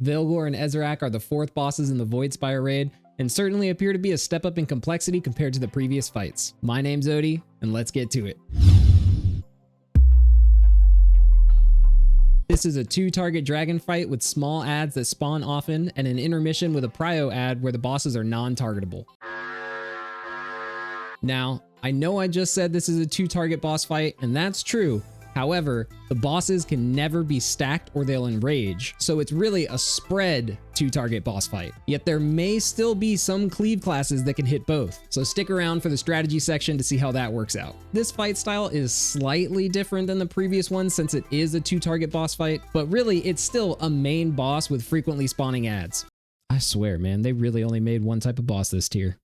Vaelgor and Ezzorak are the 4th bosses in the Voidspire Raid, and certainly appear to be a step up in complexity compared to the previous fights. My name's Odie, and let's get to it. This is a 2-target dragon fight with small adds that spawn often, and an intermission with a prio add where the bosses are non-targetable. Now, I know I just said this is a 2-target boss fight, and that's true. However, the bosses can never be stacked or they'll enrage, so it's really a spread 2-target boss fight. Yet there may still be some cleave classes that can hit both, so stick around for the strategy section to see how that works out. This fight style is slightly different than the previous one since it is a 2-target boss fight, but really it's still a main boss with frequently spawning adds. I swear, man, they really only made one type of boss this tier.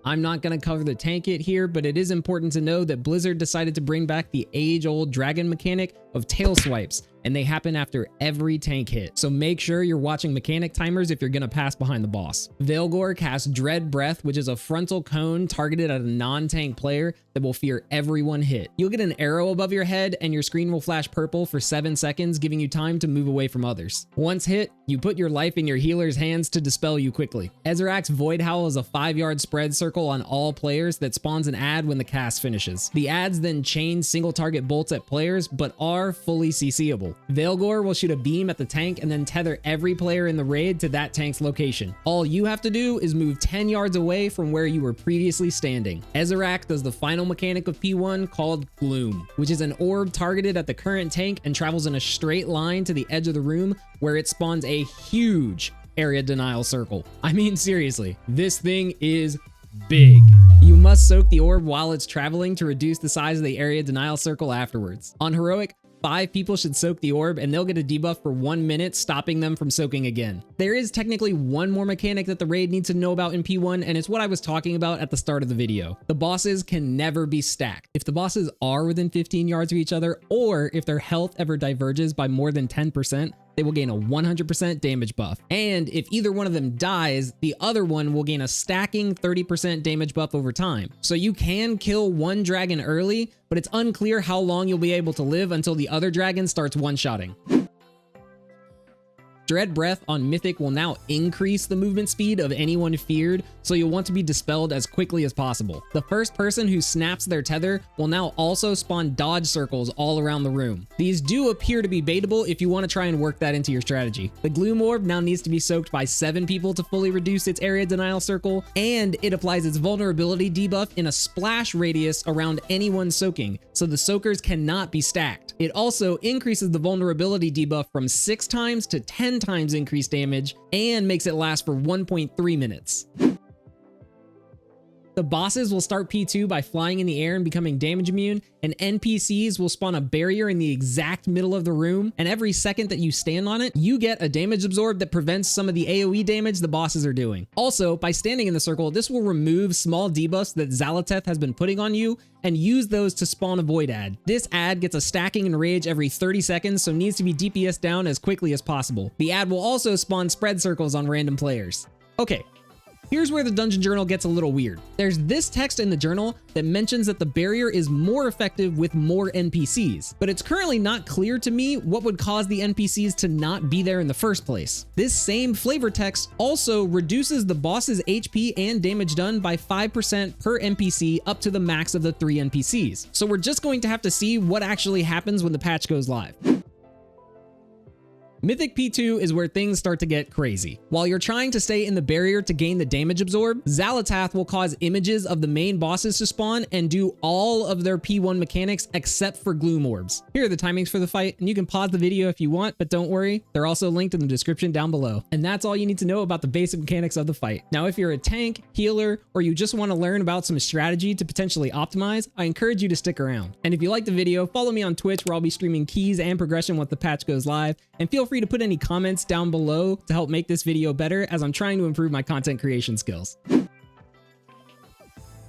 I'm not going to cover the tank hit here, but it is important to know that Blizzard decided to bring back the age-old dragon mechanic of tail swipes, and they happen after every tank hit, so make sure you're watching mechanic timers if you're going to pass behind the boss. Vaelgor casts Dread Breath, which is a frontal cone targeted at a non-tank player that will fear every one hit. You'll get an arrow above your head, and your screen will flash purple for 7 seconds, giving you time to move away from others. Once hit, you put your life in your healer's hands to dispel you quickly. Ezzorak's Void Howl is a 5-yard spread circle on all players that spawns an add when the cast finishes. The adds then chain single target bolts at players, but are fully CCable. Vaelgor will shoot a beam at the tank and then tether every player in the raid to that tank's location. All you have to do is move 10 yards away from where you were previously standing. Ezzorak does the final mechanic of P1 called Gloom, which is an orb targeted at the current tank and travels in a straight line to the edge of the room where it spawns a huge area denial circle. I mean, seriously, this thing is big. You must soak the orb while it's traveling to reduce the size of the area denial circle afterwards. On Heroic, 5 people should soak the orb and they'll get a debuff for 1 minute, stopping them from soaking again. There is technically one more mechanic that the raid needs to know about in P1, and it's what I was talking about at the start of the video. The bosses can never be stacked. If the bosses are within 15 yards of each other, or if their health ever diverges by more than 10%, they will gain a 100% damage buff. And if either one of them dies, the other one will gain a stacking 30% damage buff over time. So you can kill one dragon early, but it's unclear how long you'll be able to live until the other dragon starts one-shotting. Dread Breath on Mythic will now increase the movement speed of anyone feared, so you'll want to be dispelled as quickly as possible. The first person who snaps their tether will now also spawn dodge circles all around the room. These do appear to be baitable if you want to try and work that into your strategy. The Gloom Orb now needs to be soaked by 7 people to fully reduce its area denial circle, and it applies its vulnerability debuff in a splash radius around anyone soaking, so the soakers cannot be stacked. It also increases the vulnerability debuff from 6 times to 10 times increased damage and makes it last for 1.3 minutes. The bosses will start P2 by flying in the air and becoming damage immune, and NPCs will spawn a barrier in the exact middle of the room, and every second that you stand on it, you get a damage absorb that prevents some of the AoE damage the bosses are doing. Also, by standing in the circle, this will remove small debuffs that Xal'atath has been putting on you, and use those to spawn a void add. This add gets a stacking and rage every 30 seconds, so needs to be DPS down as quickly as possible. The add will also spawn spread circles on random players. Okay. Here's where the dungeon journal gets a little weird. There's this text in the journal that mentions that the barrier is more effective with more NPCs, but it's currently not clear to me what would cause the NPCs to not be there in the first place. This same flavor text also reduces the boss's HP and damage done by 5% per NPC up to the max of the 3 NPCs. So we're just going to have to see what actually happens when the patch goes live. Mythic P2 is where things start to get crazy. While you're trying to stay in the barrier to gain the damage absorb, Xal'atath will cause images of the main bosses to spawn and do all of their P1 mechanics except for Gloom Orbs. Here are the timings for the fight, and you can pause the video if you want, but don't worry, they're also linked in the description down below. And that's all you need to know about the basic mechanics of the fight. Now, if you're a tank, healer, or you just want to learn about some strategy to potentially optimize, I encourage you to stick around. And if you like the video, follow me on Twitch where I'll be streaming keys and progression once the patch goes live, and feel free to put any comments down below to help make this video better as I'm trying to improve my content creation skills.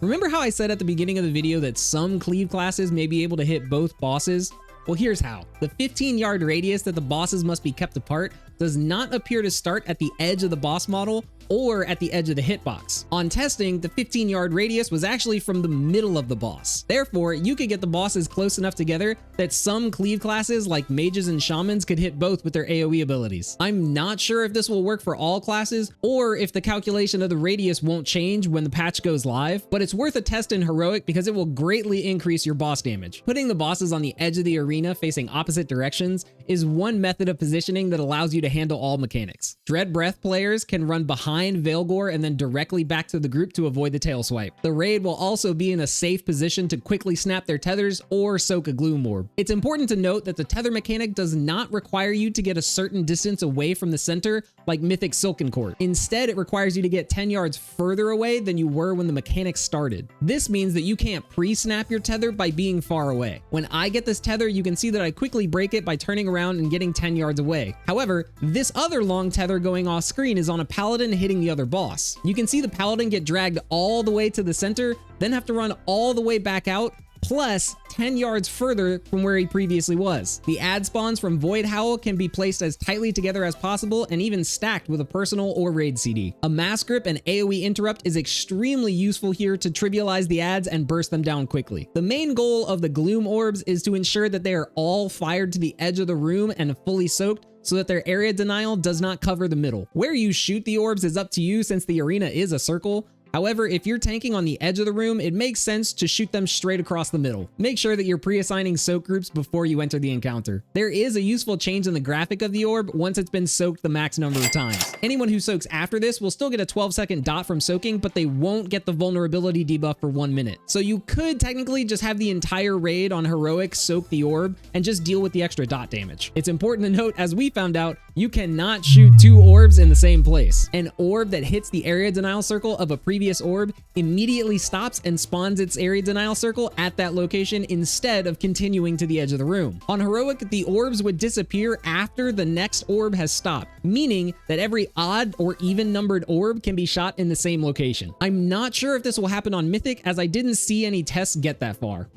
Remember how I said at the beginning of the video that some cleave classes may be able to hit both bosses? Well, here's how. The 15-yard radius that the bosses must be kept apart does not appear to start at the edge of the boss model or at the edge of the hitbox. On testing, the 15-yard radius was actually from the middle of the boss. Therefore, you could get the bosses close enough together that some cleave classes like mages and shamans could hit both with their AoE abilities. I'm not sure if this will work for all classes or if the calculation of the radius won't change when the patch goes live, but it's worth a test in Heroic because it will greatly increase your boss damage. Putting the bosses on the edge of the arena facing opposite directions is one method of positioning that allows you to handle all mechanics. Dread Breath players can run behind Vaelgor and then directly back to the group to avoid the tail swipe. The raid will also be in a safe position to quickly snap their tethers or soak a gloom orb. It's important to note that the tether mechanic does not require you to get a certain distance away from the center like Mythic Silken Court. Instead, it requires you to get 10 yards further away than you were when the mechanic started. This means that you can't pre-snap your tether by being far away. When I get this tether, you can see that I quickly break it by turning around and getting 10 yards away. However, this other long tether going off screen is on a paladin hitting the other boss. You can see the paladin get dragged all the way to the center, then have to run all the way back out, plus 10 yards further from where he previously was. The ad spawns from Void Howl can be placed as tightly together as possible and even stacked with a personal or raid CD. A mass grip and AoE interrupt is extremely useful here to trivialize the ads and burst them down quickly. The main goal of the gloom orbs is to ensure that they are all fired to the edge of the room and fully soaked, so that their area denial does not cover the middle. Where you shoot the orbs is up to you since the arena is a circle. However, if you're tanking on the edge of the room, it makes sense to shoot them straight across the middle. Make sure that you're pre-assigning soak groups before you enter the encounter. There is a useful change in the graphic of the orb once it's been soaked the max number of times. Anyone who soaks after this will still get a 12-second dot from soaking, but they won't get the vulnerability debuff for 1 minute. So you could technically just have the entire raid on Heroic soak the orb and just deal with the extra dot damage. It's important to note, as we found out, you cannot shoot 2 orbs in the same place. An orb that hits the area denial circle of a previous orb immediately stops and spawns its area denial circle at that location instead of continuing to the edge of the room. On Heroic, the orbs would disappear after the next orb has stopped, meaning that every odd or even numbered orb can be shot in the same location. I'm not sure if this will happen on Mythic, as I didn't see any tests get that far.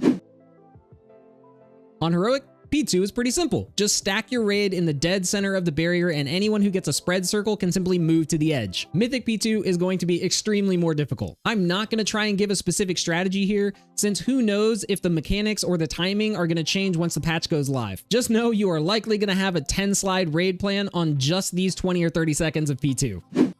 On Heroic, P2 is pretty simple. Just stack your raid in the dead center of the barrier and anyone who gets a spread circle can simply move to the edge. Mythic P2 is going to be extremely more difficult. I'm not going to try and give a specific strategy here, since who knows if the mechanics or the timing are going to change once the patch goes live. Just know you are likely going to have a 10 slide raid plan on just these 20 or 30 seconds of P2.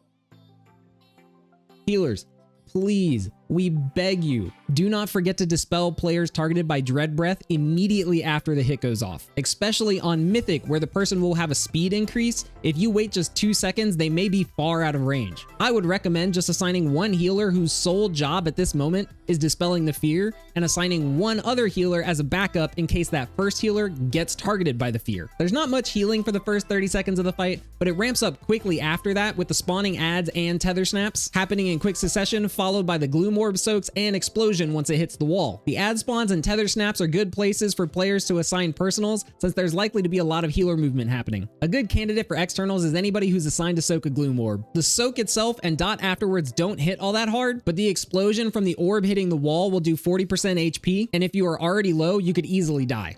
Healers, please, we beg you, do not forget to dispel players targeted by Dread Breath immediately after the hit goes off. Especially on Mythic, where the person will have a speed increase. If you wait just 2 seconds, they may be far out of range. I would recommend just assigning one healer whose sole job at this moment is dispelling the fear, and assigning one other healer as a backup in case that first healer gets targeted by the fear. There's not much healing for the first 30 seconds of the fight, but it ramps up quickly after that with the spawning ads and tether snaps happening in quick succession, followed by the gloom orb soaks and explosion once it hits the wall. The ad spawns and tether snaps are good places for players to assign personals, since there's likely to be a lot of healer movement happening. A good candidate for externals is anybody who's assigned to soak a gloom orb. The soak itself and dot afterwards don't hit all that hard, but the explosion from the orb hitting the wall will do 40% HP, and if you are already low, you could easily die.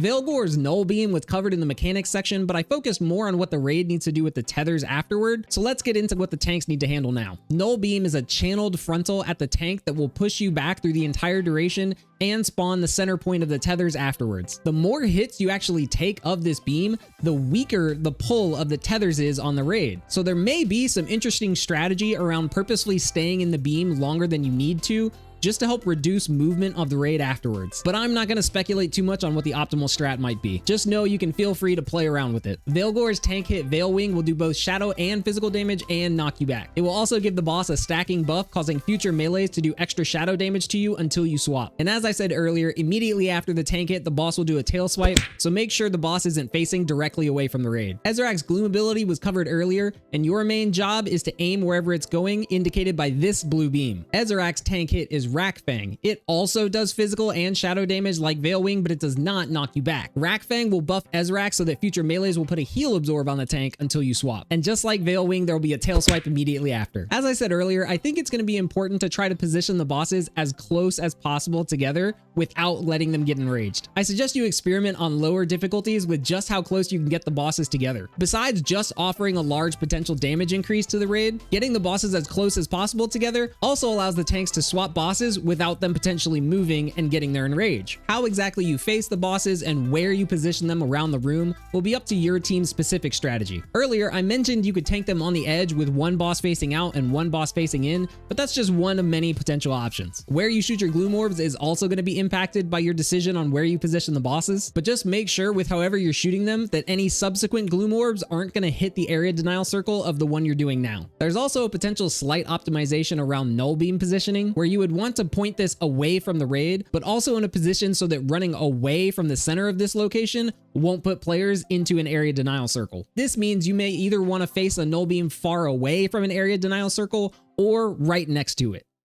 Vaelgor's Null Beam was covered in the mechanics section, but I focused more on what the raid needs to do with the tethers afterward, so let's get into what the tanks need to handle now. Null Beam is a channeled frontal at the tank that will push you back through the entire duration and spawn the center point of the tethers afterwards. The more hits you actually take of this beam, the weaker the pull of the tethers is on the raid. So there may be some interesting strategy around purposefully staying in the beam longer than you need to, just to help reduce movement of the raid afterwards. But I'm not going to speculate too much on what the optimal strat might be. Just know you can feel free to play around with it. Vaelgor's tank hit Veilwing will do both shadow and physical damage and knock you back. It will also give the boss a stacking buff, causing future melees to do extra shadow damage to you until you swap. And as I said earlier, immediately after the tank hit, the boss will do a tail swipe, so make sure the boss isn't facing directly away from the raid. Ezzorak's gloom ability was covered earlier, and your main job is to aim wherever it's going, indicated by this blue beam. Ezzorak's tank hit is Rackfang. It also does physical and shadow damage like Veilwing, but it does not knock you back. Rackfang will buff Ezzorak so that future melees will put a heal absorb on the tank until you swap. And just like Veilwing, there will be a tail swipe immediately after. As I said earlier, I think it's going to be important to try to position the bosses as close as possible together without letting them get enraged. I suggest you experiment on lower difficulties with just how close you can get the bosses together. Besides just offering a large potential damage increase to the raid, getting the bosses as close as possible together also allows the tanks to swap bosses without them potentially moving and getting their enrage. How exactly you face the bosses and where you position them around the room will be up to your team's specific strategy. Earlier, I mentioned you could tank them on the edge with one boss facing out and one boss facing in, but that's just one of many potential options. Where you shoot your gloom orbs is also going to be impacted by your decision on where you position the bosses, but just make sure with however you're shooting them that any subsequent gloom orbs aren't going to hit the area denial circle of the one you're doing now. There's also a potential slight optimization around null beam positioning, where you would want to point this away from the raid, but also in a position so that running away from the center of this location won't put players into an area denial circle. This means you may either want to face a null beam far away from an area denial circle or right next to it.